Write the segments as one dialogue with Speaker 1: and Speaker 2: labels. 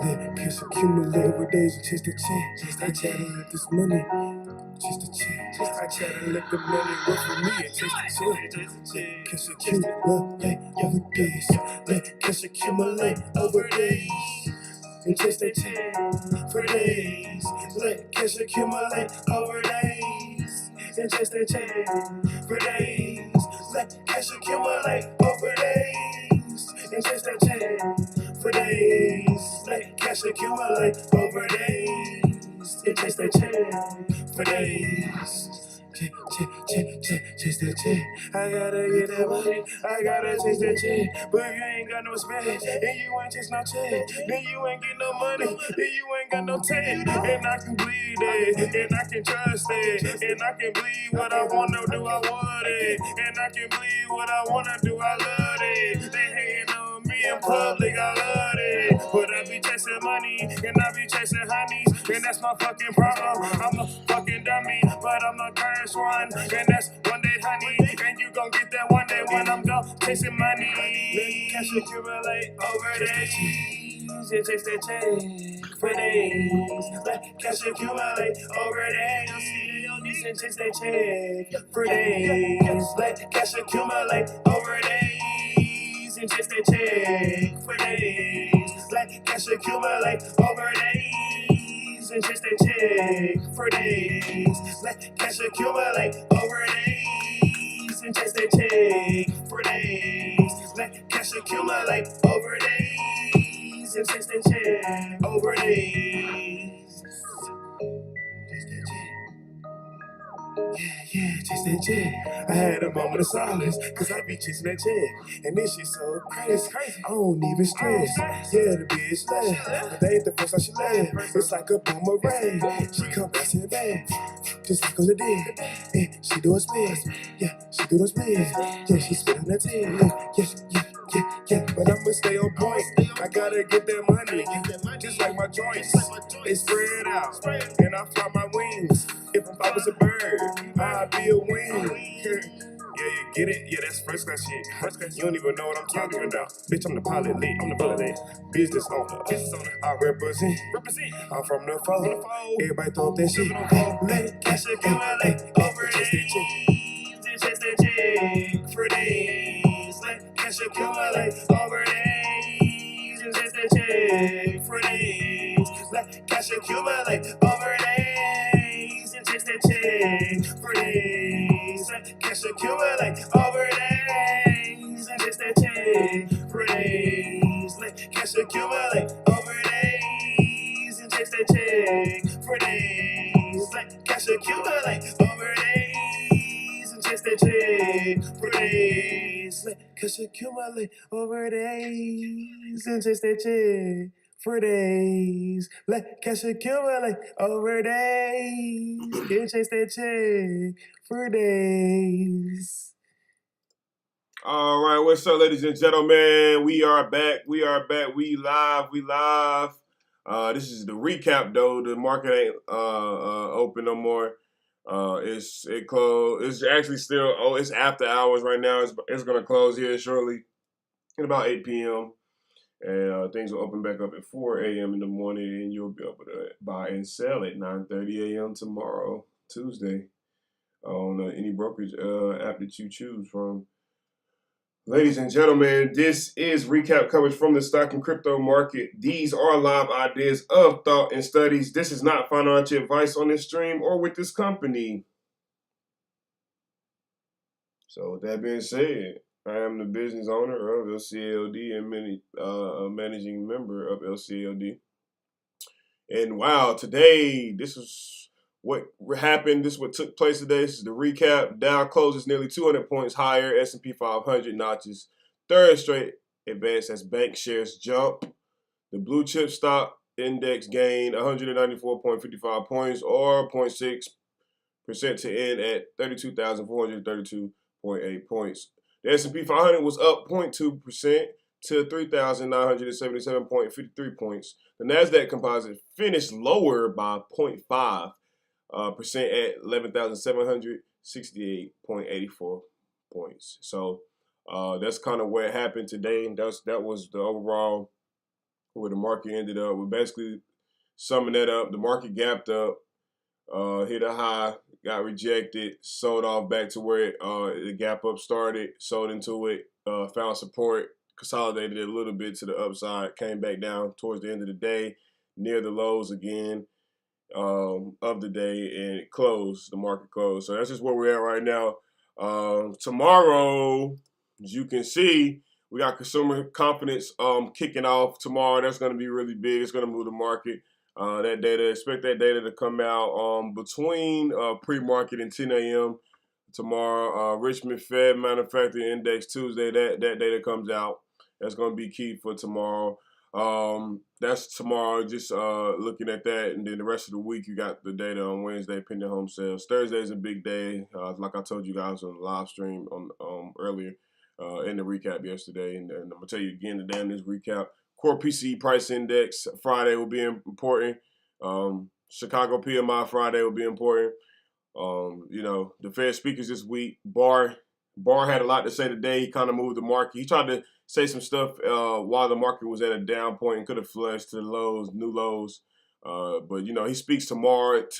Speaker 1: Let cash accumulate over days and chase the check. I gotta let this money chase the check. I gotta let the money work for me and chase the check. Cash accumulate over days. Let cash accumulate over days and chase the check for days. Let cash accumulate over days and chase the check for days. Let cash accumulate over days and chase the check for days. Let cash accumulate over days and chase the check for days. Chase that check. I gotta get that money. I gotta chase that check. But you ain't got no spend, and you ain't chase no check. Then you ain't get no money, then you ain't got no tech. And I can bleed it, and I can trust it, and I can bleed what I wanna do, I want it. And I can bleed what I wanna do, I love it. They hating on me in public, I love it. But I be chasing money, and I be chasing honeys, and that's my fucking problem. I'm a fucking dummy, but I'm a curse one, and that's one day, honey. And you gon' get that one day when I'm done chasing money. Let cash accumulate over days, and chase that check for days. Let cash accumulate over days, and chase that check for days. Let cash accumulate over days, and chase that check for days. Let cash accumulate over days, and chase that check for days. Let cash accumulate over days, and chase that check for days. Let cash accumulate over days, and chase that check over days. Chase that check. Yeah, chase that check. I had a moment of silence, cause I be chasing that check. And this shit so crazy, I don't even stress. Yeah, the bitch left, but they ain't the first time she left. It's like a boomerang, she come bouncing back, just like on the dick. Yeah, she do a spin, yeah, she do a spin. Yeah, she spin on that 10, yeah. But I'ma stay on point, I gotta get that money, just like my joints. They spread out, and I fly my wings. If I was a bird, I'd be a wing. Yeah, you get it? Yeah, that's first class shit. First class, you don't even know what I'm talking about. Bitch, I'm the pilot lit, I'm the bullet business owner. I represent. I'm from the fold. Everybody throw up that shit. Let cash accumulate over days, and chase that check for days. Let cash accumulate over days, and chase that check for days. Let cash accumulate over days, and chase that check for days. Let cash accumulate over days, and chase that check for days. Let cash accumulate over days, and chase that check for days. Let cash accumulate over days, and chase that check for days. Let cash accumulate over days, and chase that check for days. Let cash accumulate over days, and chase that check for days.
Speaker 2: All right, what's up, ladies and gentlemen? We are back. We live. This is the recap, though. The market ain't open no more. It closed. It's actually still. It's after hours right now. It's gonna close here shortly, at about 8 p.m. And things will open back up at 4 a.m. in the morning, and you'll be able to buy and sell at 9:30 a.m. tomorrow, Tuesday, on any brokerage app that you choose from. Ladies and gentlemen, this is recap coverage from the stock and crypto market. These are live ideas of thought and studies. This is not financial advice on this stream or with this company. So with that being said, I am the business owner of LCAOD and managing member of LCAOD. And wow, today, this is what happened. This is what took place today. This is the recap. Dow closes nearly 200 points higher. S&P 500 notches third straight advance as bank shares jump. The blue chip stock index gained 194.55 points, or 0.6% to end at 32,432.8 points. The S&P 500 was up 0.2% to 3,977.53 points. The NASDAQ composite finished lower by 0.5% at 11,768.84 points. So That's kind of what happened today. And that was the overall where the market ended up. We basically summing that up. The market gapped up, hit a high, got rejected, sold off back to where the gap up started, sold into it, found support, consolidated it a little bit to the upside, came back down towards the end of the day, near the lows again of the day, and it closed. The market closed. So that's just where we're at right now. Tomorrow, as you can see, we got consumer confidence kicking off tomorrow. That's going to be really big. It's going to move the market. That data, expect that data to come out between pre-market and 10 a.m. tomorrow. Richmond Fed Manufacturing Index Tuesday, that data comes out. That's going to be key for tomorrow. That's tomorrow, just looking at that. And then the rest of the week, you got the data on Wednesday, pending home sales. Thursday is a big day, like I told you guys on the live stream on earlier in the recap yesterday. And I'm going to tell you again today in this recap. Core PCE price index Friday will be important. Chicago PMI Friday will be important. The Fed speakers this week, Barr had a lot to say today. He kind of moved the market. He tried to say some stuff while the market was at a down point and could have flushed to the lows, new lows. But he speaks tomorrow at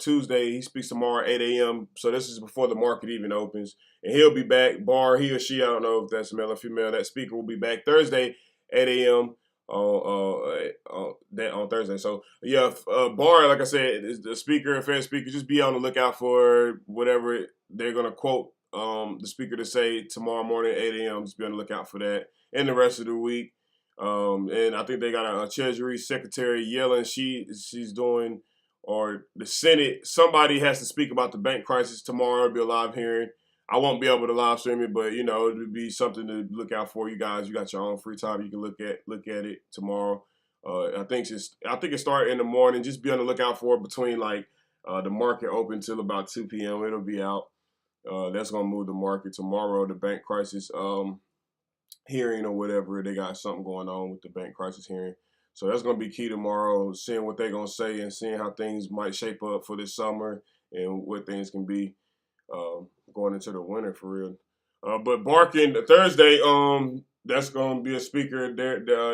Speaker 2: Tuesday. He speaks tomorrow at 8 a.m. So this is before the market even opens. And he'll be back. Barr, he or she, I don't know if that's male or female, that speaker will be back Thursday, 8 a.m. On Thursday. So Barr, like I said, is the speaker and Fed speaker. Just be on the lookout for whatever they're gonna quote the speaker to say tomorrow morning, 8 a.m. Just be on the lookout for that. And the rest of the week. And I think they got a Treasury Secretary Yellen. She's doing, or the Senate. Somebody has to speak about the bank crisis tomorrow. It'll be a live hearing. I won't be able to live stream it, but it'll be something to look out for. You guys, you got your own free time. You can look at it tomorrow. I think it started in the morning. Just be on the lookout for it between the market open till about 2 p.m. It'll be out. That's gonna move the market tomorrow. The bank crisis hearing or whatever, they got something going on with the bank crisis hearing. So that's gonna be key tomorrow. Seeing what they're gonna say and seeing how things might shape up for this summer and what things can be. Going into the winter for real. But Barkin Thursday, that's gonna be a speaker.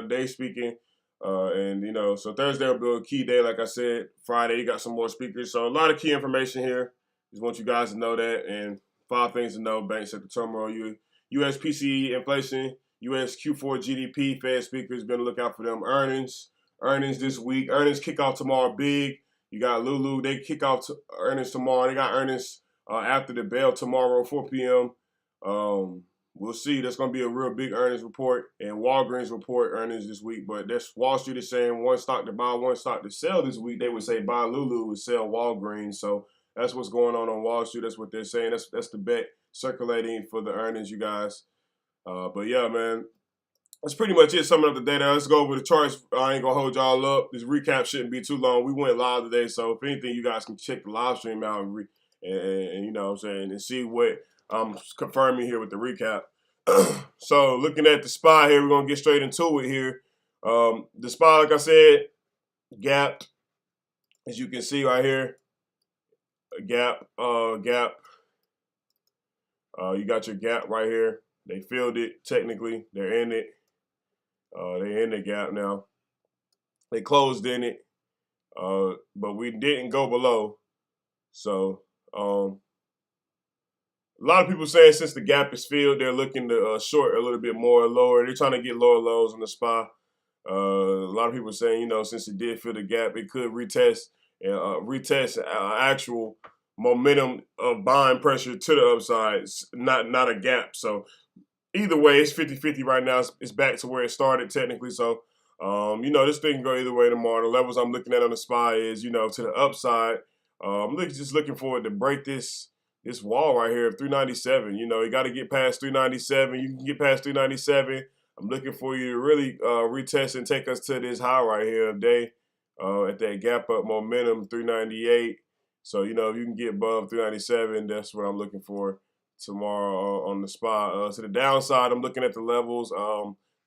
Speaker 2: They speaking, so Thursday will be a key day. Like I said, Friday you got some more speakers. So a lot of key information here. Just want you guys to know that. And 5 things to know: bank sector turmoil, U.S. PCE inflation, U.S. Q4 GDP. Fed speakers, been to look out for them. Earnings this week. Earnings kick off tomorrow big. You got Lulu. They kick off earnings tomorrow. They got earnings after the bell tomorrow, 4 p.m. We'll see. That's going to be a real big earnings report. And Walgreens report earnings this week. But that's Wall Street is saying one stock to buy, one stock to sell this week. They would say buy Lulu, would sell Walgreens. So that's what's going on Wall Street. That's what they're saying. That's the bet circulating for the earnings, you guys. But yeah, man. That's pretty much it. Summing up the data. Let's go over the charts. I ain't going to hold y'all up. This recap shouldn't be too long. We went live today. So if anything, you guys can check the live stream out and you know what I'm saying, and see what I'm confirming here with the recap. So looking at the SPY here, we're going to get straight into it here. The SPY, like I said, gapped, as you can see right here. Gap. You got your gap right here. They filled it technically. They're in it. They're in the gap now. They closed in it, but we didn't go below. So a lot of people saying since the gap is filled, they're looking to short a little bit more lower. They're trying to get lower lows on the SPY. A lot of people saying, since it did fill the gap, it could retest actual momentum of buying pressure to the upside, not a gap. So either way, it's 50-50 right now. It's back to where it started technically. So, this thing can go either way tomorrow. The levels I'm looking at on the SPY is, to the upside. I'm just looking forward to break this wall right here of 397. You got to get past 397. You can get past 397. I'm looking for you to really retest and take us to this high right here today at that gap up momentum, 398. So, if you can get above 397, that's what I'm looking for tomorrow on the SPY. To the downside, I'm looking at the levels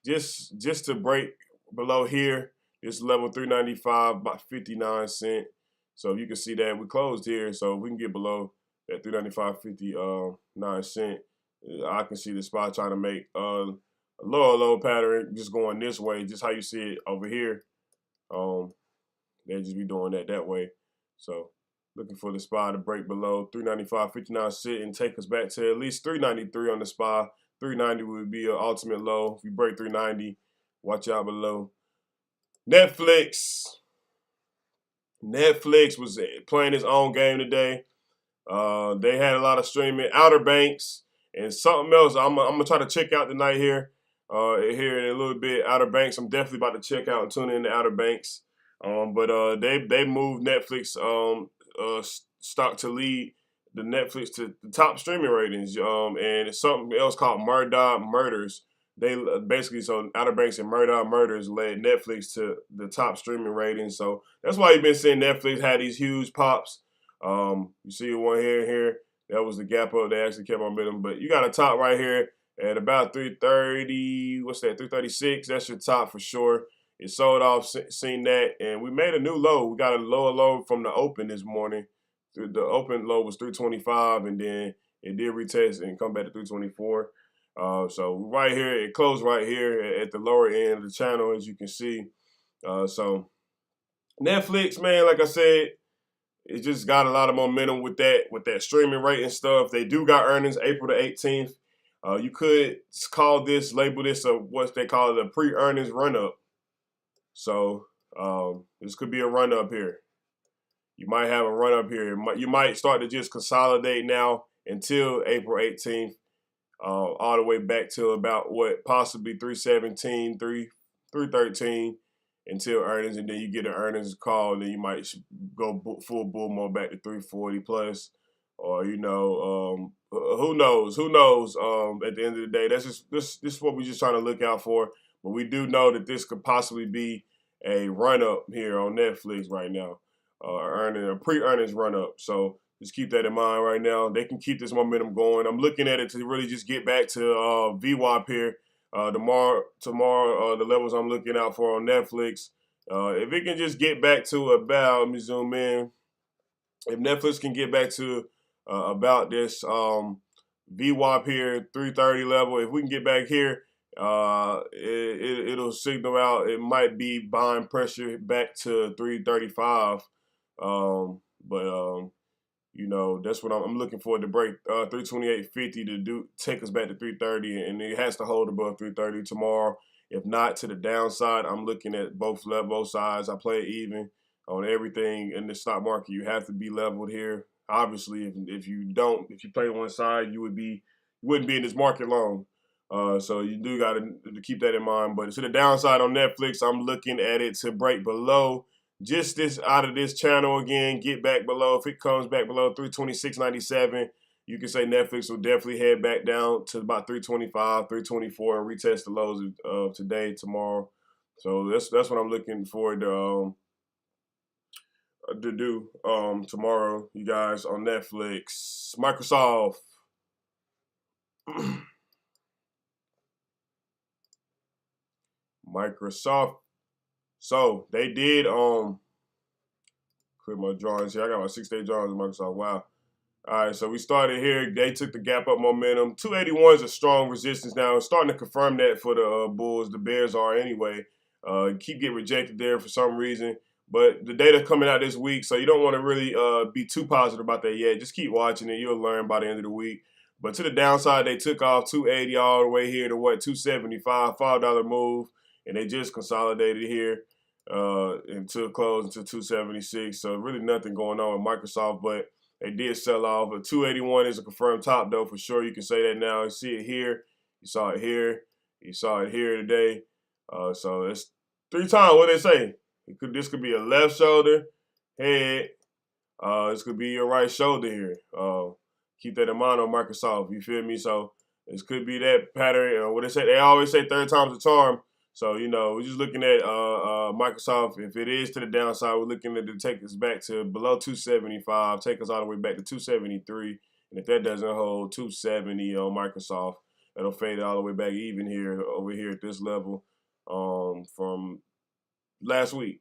Speaker 2: just to break below here. This level 395, about 59 cents. So you can see that we closed here. So we can get below that 395.59 cents. I can see the SPY trying to make a low pattern just going this way, just how you see it over here. They just be doing that way. So looking for the SPY to break below 395.59 sit and take us back to at least 393 on the SPY. 390 would be an ultimate low. If you break 390, watch out below. Netflix was playing its own game today. They had a lot of streaming. Outer Banks and something else I'm gonna try to check out tonight here. Here in a little bit. Outer Banks, I'm definitely about to check out and tune in to Outer Banks. But they moved Netflix stock to lead the Netflix to the top streaming ratings. And it's something else called Murdoch Murders. They basically, so Outer Banks and Murdoch Murders led Netflix to the top streaming ratings. So that's why you've been seeing Netflix had these huge pops. You see one here. That was the gap up. They actually kept momentum. But you got a top right here at about 330. What's that? 336. That's your top for sure. It sold off, seen that, and we made a new low. We got a lower low from the open this morning. The open low was 325, and then it did retest and come back to 324. So right here, it closed right here at the lower end of the channel, as you can see. So Netflix, man, like I said, it just got a lot of momentum with that streaming rate and stuff. They do got earnings April the 18th. You could label this what they call a pre-earnings run-up. So this could be a run-up here. You might have a run-up here. You might start to just consolidate now until April 18th, all the way back to about possibly 317, 313 until earnings, and then you get an earnings call, and then you might go full bull mode back to 340 plus, or who knows? At the end of the day, this is what we're just trying to look out for. But we do know that this could possibly be a run-up here on Netflix right now, a pre-earnings run-up. So just keep that in mind right now. They can keep this momentum going. I'm looking at it to really just get back to VWAP here. Tomorrow, the levels I'm looking out for on Netflix. If it can just get back to about, let me zoom in. If Netflix can get back to about this VWAP here, 330 level, if we can get back here, it'll signal out it might be buying pressure back to 335. That's what I'm looking for to break 328.50 to take us back to 330, and it has to hold above 330 tomorrow. If not, to the downside, I'm looking at both sides. I play even on everything in the stock market. You have to be leveled here. Obviously, if you play one side, you wouldn't be in this market long. So you do got to keep that in mind. But to the downside on Netflix, I'm looking at it to break below just this out of this channel again, get back below. If it comes back below 326.97, you can say Netflix will definitely head back down to about 325, 324, and retest the lows of today, tomorrow. So that's what I'm looking forward to do tomorrow, you guys, on Netflix. Microsoft. Microsoft. So they did clear my drawings here. I got my 6-day drawings in Microsoft. Wow. All right, so we started here. They took the gap up momentum. 281 is a strong resistance now. It's starting to confirm that for the Bulls. The Bears are anyway. Keep getting rejected there for some reason. But the data coming out this week, so you don't want to really be too positive about that yet. Just keep watching it. You'll learn by the end of the week. But to the downside, they took off 280 all the way here to 275, $5 move. And they just consolidated here until close into 276. So really nothing going on with Microsoft, but they did sell off. But 281 is a confirmed top, though, for sure. You can say that now. You see it here. You saw it here. You saw it here today. So it's 3 times. What they say? This could be a left shoulder, head. This could be your right shoulder here. Keep that in mind on Microsoft. You feel me? So this could be that pattern. What they say? They always say 3rd time's a charm. So, we're just looking at Microsoft. If it is to the downside, we're looking at it to take us back to below 275, take us all the way back to 273. And if that doesn't hold, 270 on Microsoft, it'll fade all the way back even here, over here at this level from last week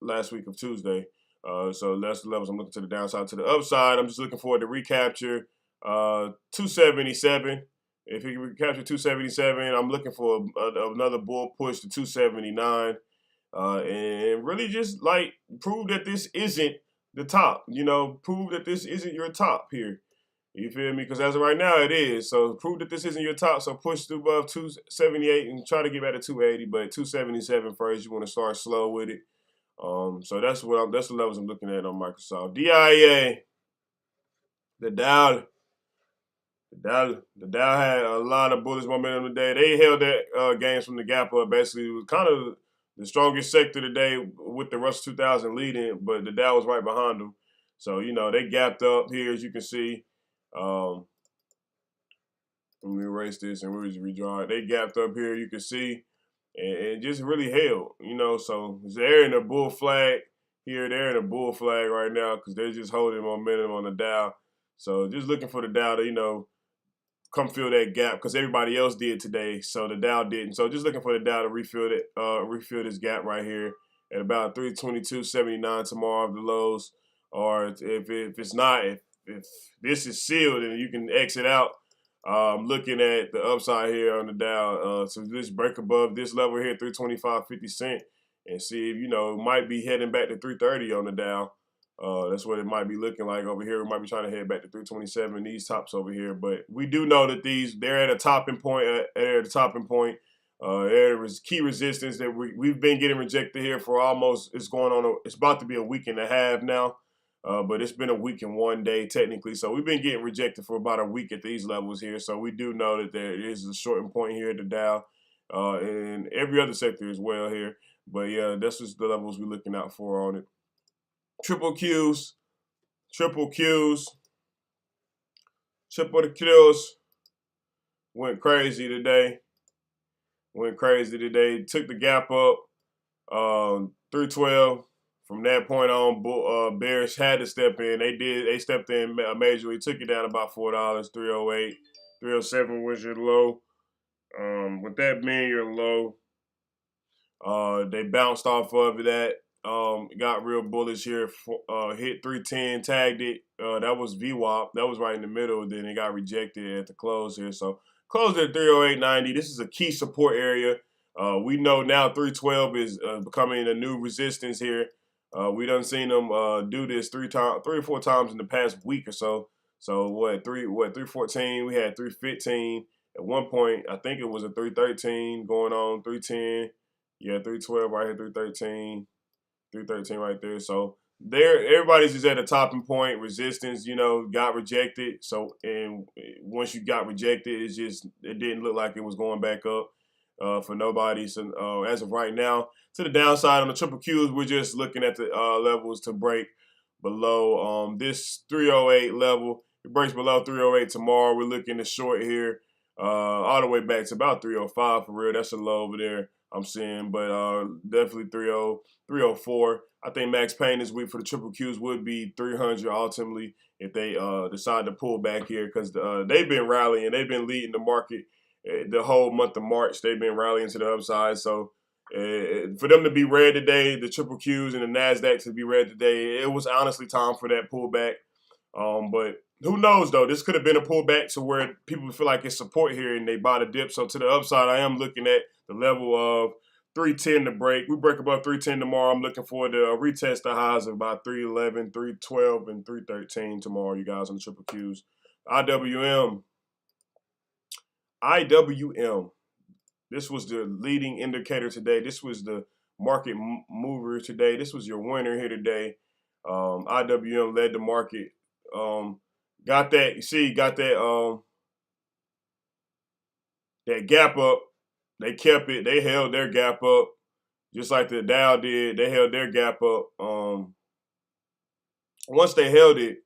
Speaker 2: of Tuesday. So that's the levels I'm looking to the downside. To the upside, I'm just looking forward to recapture 277. If he can capture 277, I'm looking for another bull push to 279. And really just like prove that this isn't the top, prove that this isn't your top here. You feel me? Because as of right now, it is. So prove that this isn't your top. So push through above 278 and try to get back to 280. But 277 first, you want to start slow with it. So that's the levels I'm looking at on Microsoft. DIA, the Dow. The Dow had a lot of bullish momentum today. They held that gains from the gap up. Basically, it was kind of the strongest sector today with the Russell 2000 leading, but the Dow was right behind them. So, they gapped up here, as you can see. Let me erase this and we'll just redraw it. They gapped up here, you can see, and just really held, So they're in a bull flag here. They're in a bull flag right now because they're just holding momentum on the Dow. So just looking for the Dow to, come fill that gap because everybody else did today, so the Dow didn't. So just looking for the Dow to refill this gap right here at about 322.79 tomorrow of the lows. Or if it's not, if this is sealed and you can exit out, looking at the upside here on the Dow. So just break above this level here, 325.50 and see if it might be heading back to 330 on the Dow. That's what it might be looking like over here. We might be trying to head back to 327, these tops over here. But we do know that they're at a topping point. They're at a topping point. There is key resistance that we've been getting rejected here for almost, it's about to be a week and a half now. But it's been a week and 1 day technically. So we've been getting rejected for about a week at these levels here. So we do know that there is a shorting point here at the Dow and every other sector as well here. But yeah, that's just the levels we're looking out for on it. Triple Qs went crazy today. Took the gap up, 312. From that point on, bearish had to step in. They stepped in majorly, took it down about $4, 308. 307 was your low. With that being your low, they bounced off of that. Got real bullish here, hit 310, tagged it. That was VWAP. That was right in the middle. Then it got rejected at the close here. So closed at 308.90. This is a key support area. We know now 312 is becoming a new resistance here. We done seen them do this three or four times in the past week or so. So 314, we had 315. At one point, I think it was a 313 going on, 310. Yeah, 312 right here, 313. 313 right there. So everybody's just at a topping point. Resistance, got rejected. So, and once you got rejected, it didn't look like it was going back up for nobody. So as of right now, to the downside on the triple Qs, we're just looking at the levels to break below this 308 level. If it breaks below 308 tomorrow, we're looking to short here all the way back to about 305 for real. That's a low over there I'm seeing, but definitely 304. I think max pain this week for the triple Qs would be 300 ultimately if they decide to pull back here because they've been rallying. They've been leading the market the whole month of March. They've been rallying to the upside. So for them to be red today, the triple Qs and the NASDAQ to be red today, it was honestly time for that pullback. But who knows, though? This could have been a pullback to where people feel like it's support here and they buy the dip. So to the upside, I am looking at the level of 310 to break. We break above 310 tomorrow. I'm looking forward to retest the highs of about 311, 312, and 313 tomorrow, you guys, on the triple Qs. IWM. This was the leading indicator today. This was the market mover today. This was your winner here today. IWM led the market. Got that gap up. They kept it. They held their gap up just like the Dow did. They held their gap up. Once they held it,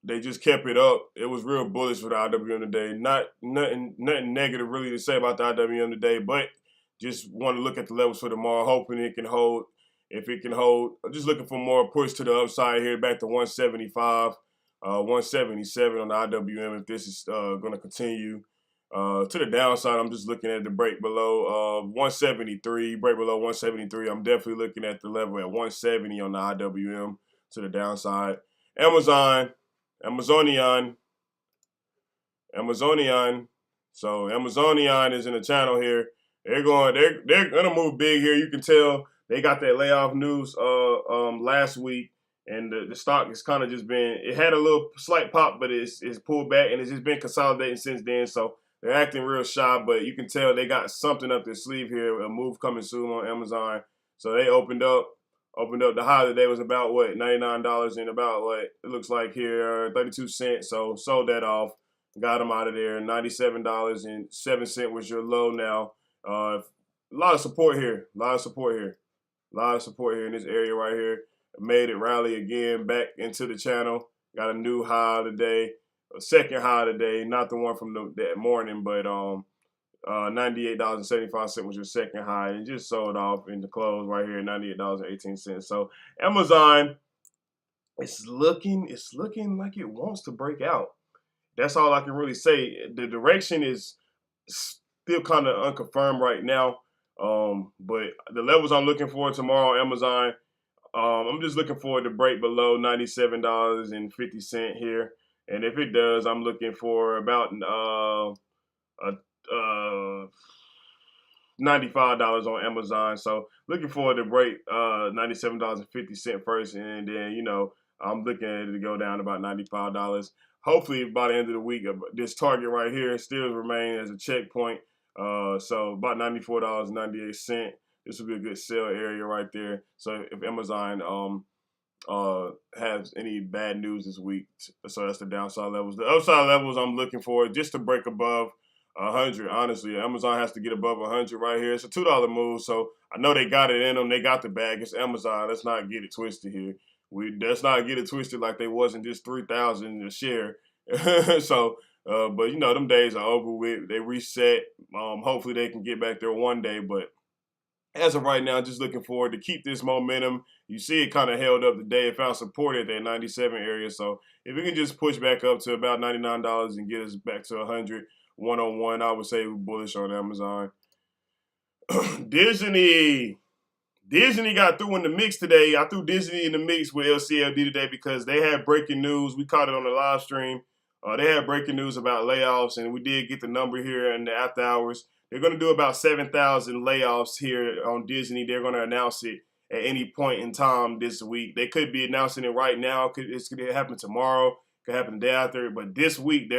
Speaker 2: they just kept it up. It was real bullish for the IWM today. Nothing negative really to say about the IWM today, but just want to look at the levels for tomorrow, hoping it can hold. If it can hold, I'm just looking for more push to the upside here, back to 175, 177 on the IWM if this is going to continue. To the downside, I'm just looking at the break below 173, break below 173. I'm definitely looking at the level at 170 on the IWM to the downside. Amazon Amazonian. So Amazonian is in the channel here. They're gonna move big here. You can tell they got that layoff news last week, and the stock has kind of just been. It had a little slight pop, but it's pulled back, and it's just been consolidating since then. So they're acting real shy, but you can tell they got something up their sleeve here. A move coming soon on Amazon. So they opened up. The high today was about what, $99, and about what it looks like here 32 cents. So sold that off. Got them out of there. $97.07 was your low now. A lot of support here. A lot of support here in this area right here. Made it rally again back into the channel. Got a new high today. A second high today. Not the one from that morning, but $98.75 was your second high. And just sold off in the close right here, $98.18. So Amazon, it's looking like it wants to break out. That's all I can really say. The direction is still kind of unconfirmed right now. But the levels I'm looking for tomorrow on Amazon, I'm just looking forward to break below $97.50 here. And if it does, I'm looking for about $95 on Amazon. So looking forward to break $97.50 first, and then, you know, I'm looking at it to go down to about $95. Hopefully by the end of the week, this target right here still remain as a checkpoint. So about $94.98. This will be a good sell area right there. So if Amazon has any bad news this week, so that's the downside levels. The upside levels I'm looking for just to break above 100. Honestly, Amazon has to get above 100 right here. It's a $2 move, so I know they got it in them. They got the bag. It's Amazon. Let's not get it twisted here. Let's not get it twisted like they wasn't just 3,000 a share. So, but you know, them days are over with. They reset. Hopefully they can get back there one day, but as of right now, just looking forward to keep this momentum. You see it kind of held up today. It found support at that 97 area. So if we can just push back up to about $99 and get us back to 100, 101, I would say we're bullish on Amazon. Disney got through in the mix today. I threw Disney in the mix with LCAOD today because they had breaking news. We caught it on the live stream. They had breaking news about layoffs, and we did get the number here in the after hours. They're going to do about 7,000 layoffs here on Disney. They're going to announce it at any point in time this week. They could be announcing it right now. It could happen tomorrow. It could happen the day after. But this week,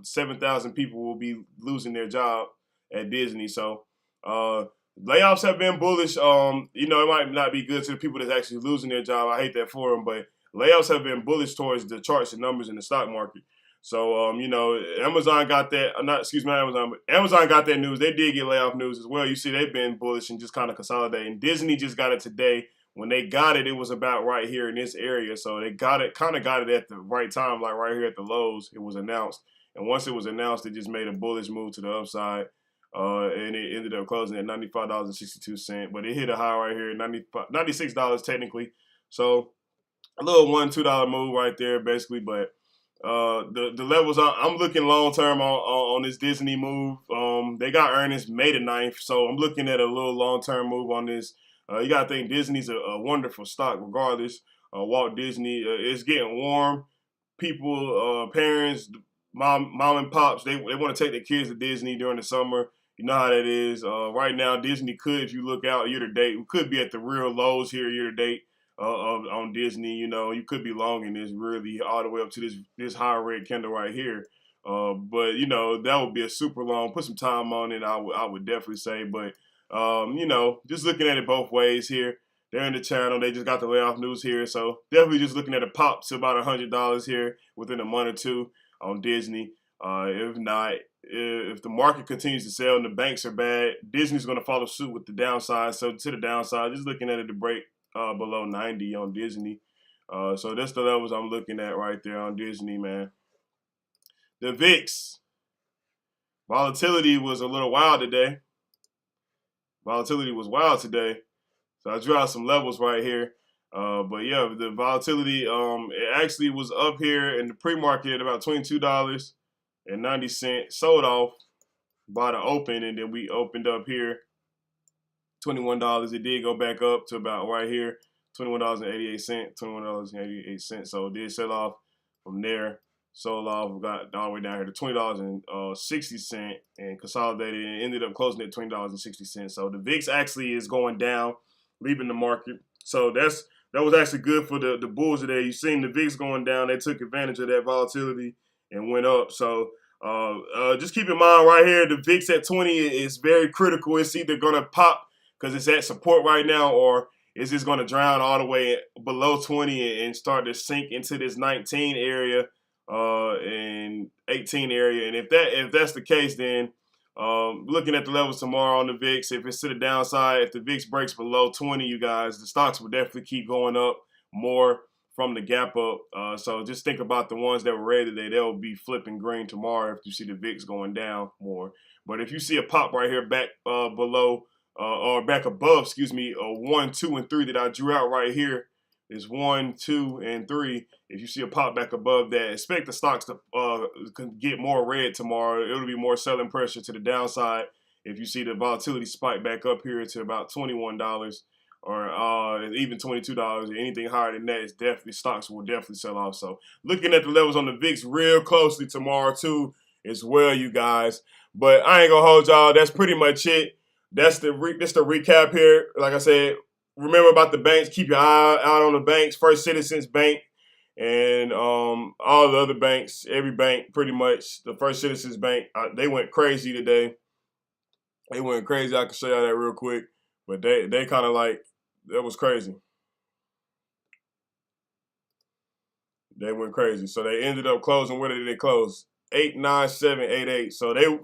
Speaker 2: 7,000 people will be losing their job at Disney. So layoffs have been bullish. You know, it might not be good to the people that's actually losing their job. I hate that for them. But layoffs have been bullish towards the charts and numbers in the stock market. So, you know, Amazon got that. Amazon got that news. They did get layoff news as well. You see, they've been bullish and just kind of consolidating. Disney just got it today. When they got it, it was about right here in this area. So they got it at the right time, like right here at the lows. It was announced. And once it was announced, it just made a bullish move to the upside. And it ended up closing at $95.62. But it hit a high right here, $96 technically. So a little $1-2 move right there, basically. But the levels I'm looking long term on this Disney move. They got earnings May the 9th, so I'm looking at a little long term move on this. You gotta think Disney's a wonderful stock, regardless. Walt Disney, it's getting warm. People, parents, mom and pops, they want to take their kids to Disney during the summer. You know how that is. Right now, Disney could, if you look out year to date, we could be at the real lows here year to date. On Disney, you know, you could be long in this really all the way up to this high red candle right here. But you know, that would be a super long. Put some time on it, I would definitely say. But you know, just looking at it both ways here. They're in the channel. They just got the layoff news here, so definitely just looking at a pop to about $100 here within a month or two on Disney. If not, if the market continues to sell and the banks are bad, Disney's going to follow suit with the downside. So to the downside, just looking at it to break below 90 on Disney. So that's the levels I'm looking at right there on Disney, man. The VIX. Volatility was a little wild today. Volatility was wild today. So I drew out some levels right here. But yeah, the volatility, it actually was up here in the pre-market at about $22.90. Sold off by the open, and then we opened up here $21. It did go back up to about right here, $21.88. $21.88. So it did sell off From there, sold off, we got all the way down here to $20.60 and consolidated and ended up closing at $20.60. So the VIX actually is going down, leaving the market. So that was actually good for the bulls today. You've seen the VIX going down. They took advantage of that volatility and went up. So just keep in mind right here, the VIX at 20 is very critical. It's either going to pop because it's at support right now, or it's just going to drown all the way below 20 and start to sink into this 19 area and 18 area. And if that's the case, then looking at the levels tomorrow on the VIX, if it's to the downside, if the VIX breaks below 20, you guys, the stocks will definitely keep going up more from the gap up. So just think about the ones that were red today. They'll be flipping green tomorrow if you see the VIX going down more. But if you see a pop right here back below or back above, 1, 2, and 3 that I drew out right here is 1, 2, and 3. If you see a pop back above that, expect the stocks to get more red tomorrow. It'll be more selling pressure to the downside. If you see the volatility spike back up here to about $21 or even $22, anything higher than that is definitely stocks will definitely sell off. So looking at the levels on the VIX real closely tomorrow too as well, you guys. But I ain't gonna hold y'all. That's pretty much it. That's the recap here. Like I said, remember about the banks. Keep your eye out on the banks. First Citizens Bank and all the other banks. Every bank, pretty much. The First Citizens Bank, they went crazy today. They went crazy. I can show y'all that real quick. But they kind of like, that was crazy. They went crazy. So they ended up closing. Where did they close? 89788. So they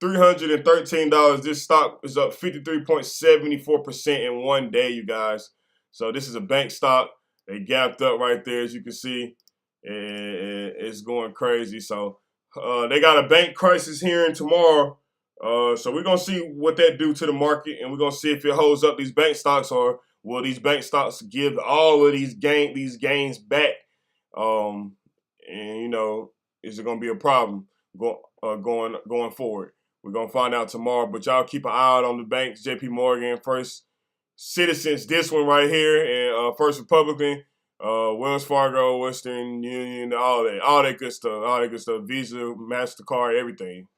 Speaker 2: $313. This stock is up 53.74% in one day, you guys. So this is a bank stock. They gapped up right there, as you can see, and it's going crazy. So they got a bank crisis here and tomorrow. So we're gonna see what that do to the market, and we're gonna see if it holds up these bank stocks, or will these bank stocks give all of these gains back? And you know, is it gonna be a problem going forward? We're going to find out tomorrow, but y'all keep an eye out on the banks, JP Morgan, First Citizens, this one right here, and First Republican, Wells Fargo, Western Union, all that good stuff, Visa, MasterCard, everything.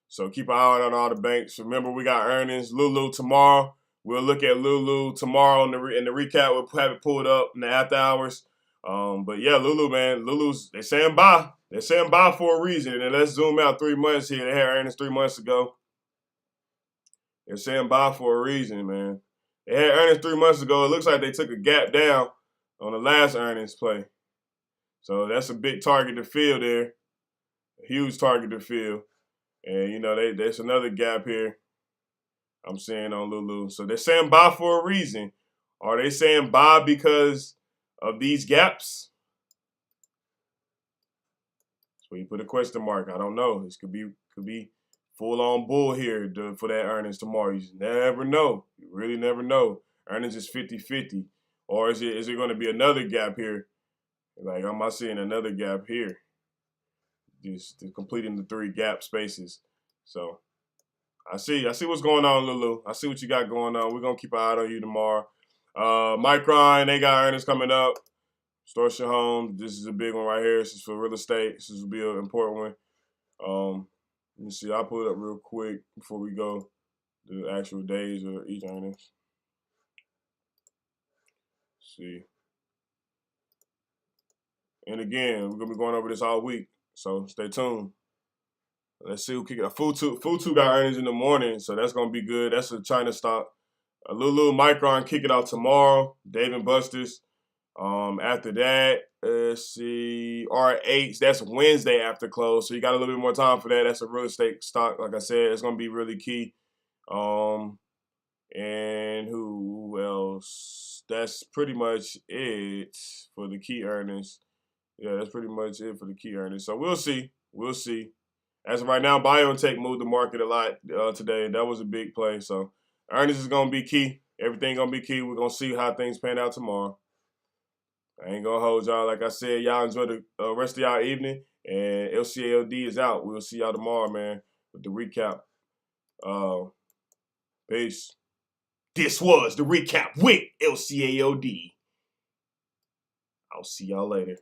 Speaker 2: So keep an eye out on all the banks. Remember, we got earnings, Lulu tomorrow. We'll look at Lulu tomorrow in the recap. We'll have it pulled up in the after hours. But yeah, Lulu, man, they're saying bye. They're saying bye for a reason. And let's zoom out 3 months here. They had earnings 3 months ago. They're saying bye for a reason, man. They had earnings 3 months ago. It looks like they took a gap down on the last earnings play. So that's a big target to fill there. A huge target to fill. And, you know, there's another gap here I'm seeing on Lulu. So they're saying bye for a reason. Are they saying bye because of these gaps? So you put a question mark. I don't know. This could be full on bull here for that earnings tomorrow. You never know. You really never know. Earnings is 50-50. Or is it going to be another gap here? Like, am I seeing another gap here? Just completing the 3 gap spaces. So I see what's going on, Lulu. I see what you got going on. We're going to keep an eye on you tomorrow. Micron, they got earnings coming up. Extortion Home, this is a big one right here. This is for real estate. This will be an important one. Let me see. I'll pull it up real quick before we go to the actual days of each earnings. Let's see. And again, we're going to be going over this all week. So stay tuned. Let's see who kick it up. Futu got earnings in the morning, so that's going to be good. That's a China stock. Lulu, Micron kick it out tomorrow. Dave & Buster's. After that, let's see, RH, that's Wednesday after close, so you got a little bit more time for that. That's a real estate stock, like I said, it's going to be really key. And who else? That's pretty much it for the key earnings. Yeah, that's pretty much it for the key earnings. So we'll see. As of right now, BioNTech moved the market a lot today. That was a big play. So earnings is going to be key. Everything going to be key. We're going to see how things pan out tomorrow. I ain't going to hold y'all. Like I said, y'all enjoy the rest of y'all evening. And LCAOD is out. We'll see y'all tomorrow, man, with the recap. Peace. This was the recap with LCAOD. I'll see y'all later.